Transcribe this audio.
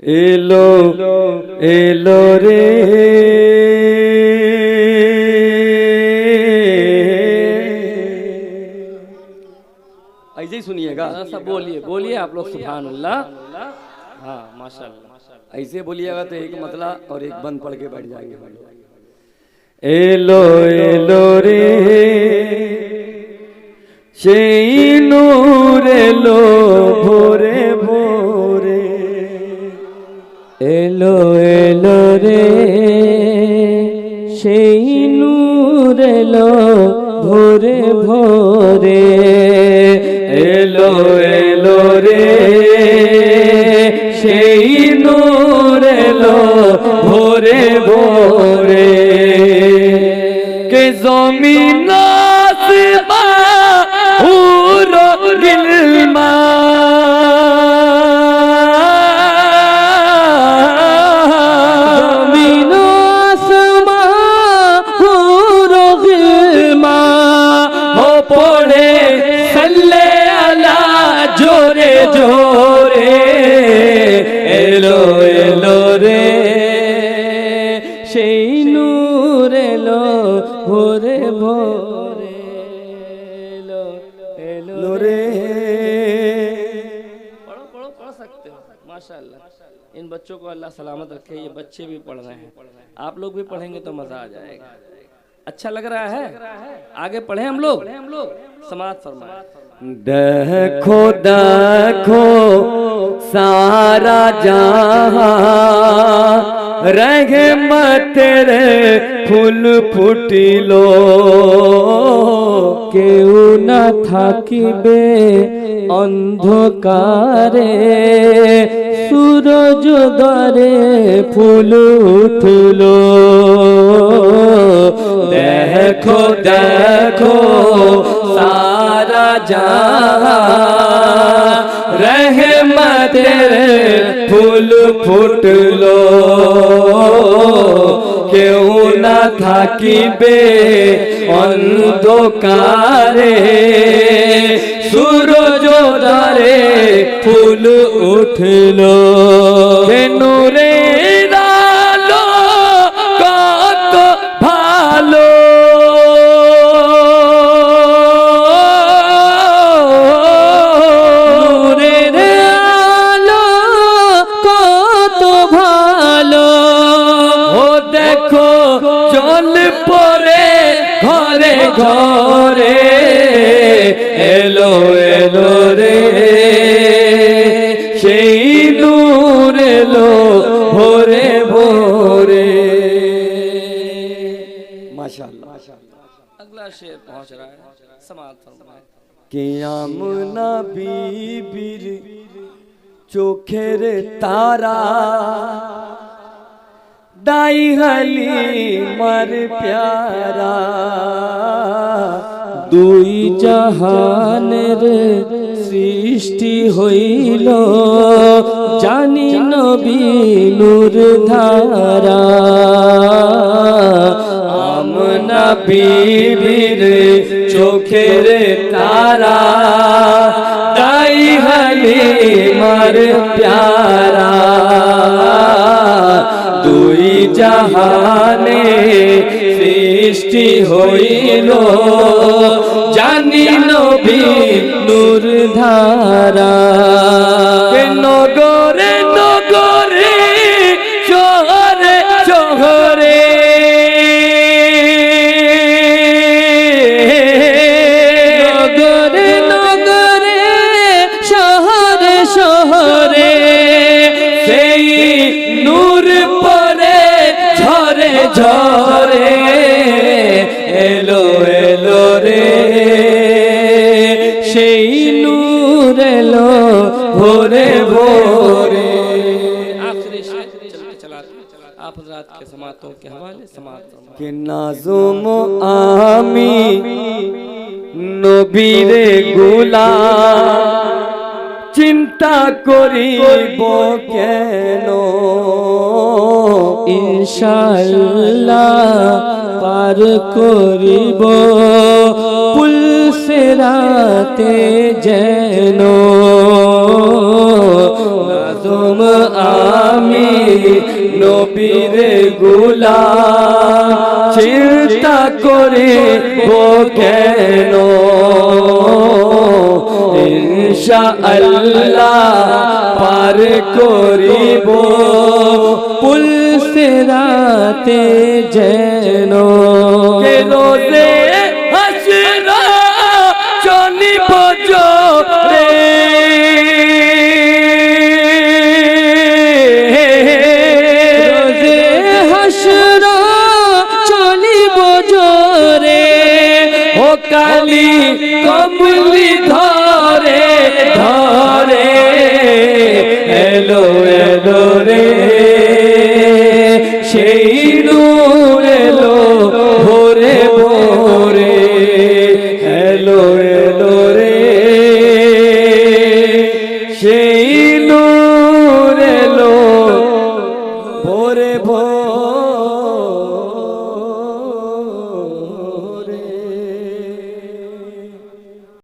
এলো এলো রে ऐसे ही सुनिएगा। सब बोलिए बोलिए आप लोग सुभान अल्लाह। हाँ माशाअल्लाह। ऐसे बोलिएगा तो एक मतला और एक बंद पढ़ के बैठ जाएंगे। एलो एलो रे সেই নূর এলো ভোরে ভোরে এলো এলো রে সেই নূর এলো ভোরে ভোরে এলো এলো রে সেই নূর এলো ভোরে ভোরে কে জমিন আসমান হুরো গিলমা জমিন আসমান হুরো গিলমা हो पड़े सल्ले अला जोरे जोरे एलो एलो रे সেই নূর এলো ভোরে ভোরে এলো এলো रे पढ़ो पढ़ो पढ़ सकते हो माशाअल्लाह। इन बच्चों को अल्लाह सलामत रखे। ये बच्चे भी पढ़ रहे हैं, आप लोग भी पढ़ेंगे तो मजा आ जाएगा। अच्छा लग रहा है? आगे पढ़े हम लोग समाअत फरमाए। देखो देखो सारा जहां रहमत रे फूल फुटिलो কেউ না থাকিবে অন্ধকারে সূরজ দ্বারে ফুল উঠলো। देखो देखो सारा जहां रहमत रे फूल फुटलो কেউ না থাকিবে অন্ধকারে সূরজ দ্বারে ফুল উঠলো নূরের আলো কত ভালো নূরের আলো কত ভালো ও দেখো জল পরে ঘরে ঘরে এলো এলো রে সেই নূর এলো ভোরে ভোরে माशाअल्लाह। अगला शेर पहुंच रहा है समाअत फरमाए। কিয়াম না বিবির চোখের তারা দাই হালিমার প্যারা দুই জাহানের সৃষ্টি হইল জানি নবী নূর ধারা। আমনা বিবির চোখের তারা দাই হালিমার প্যারা দুই জাহানে সৃষ্টি হইল জানি নবী নূর ধারা। নগরে নগরে শহরে শহরে নগরে নগরে শহরে শহরে সেই নূর পরে ঝরে ঝরে এলো এলো রে সেই নূর এলো ভোরে ভোরে आखिरी शेर चलते चलाते आप हजरात के समातों के हवाले समात फरमाएं। कि नाजुम आमी নবীরে গোলাম চিন্তা করিব কেন ইনশাআল্লাহ পার করিব পুলসিরাতে যেন মাসুম আমি নবীর গোলাম চিন্তা করিব কেন ইনশাআল্লাহ পার করিব পুলসিরাতে যেন কে রোজে হাসরা চলিব জোরে রোজে হাসরা চলিব জোরে ও কালি কমলি ধরে ধরে এলো এলো রে সেই নূর এলো ভোরে ভোরে এলো এলো রে সেই নূর এলো ভোরে ভোরে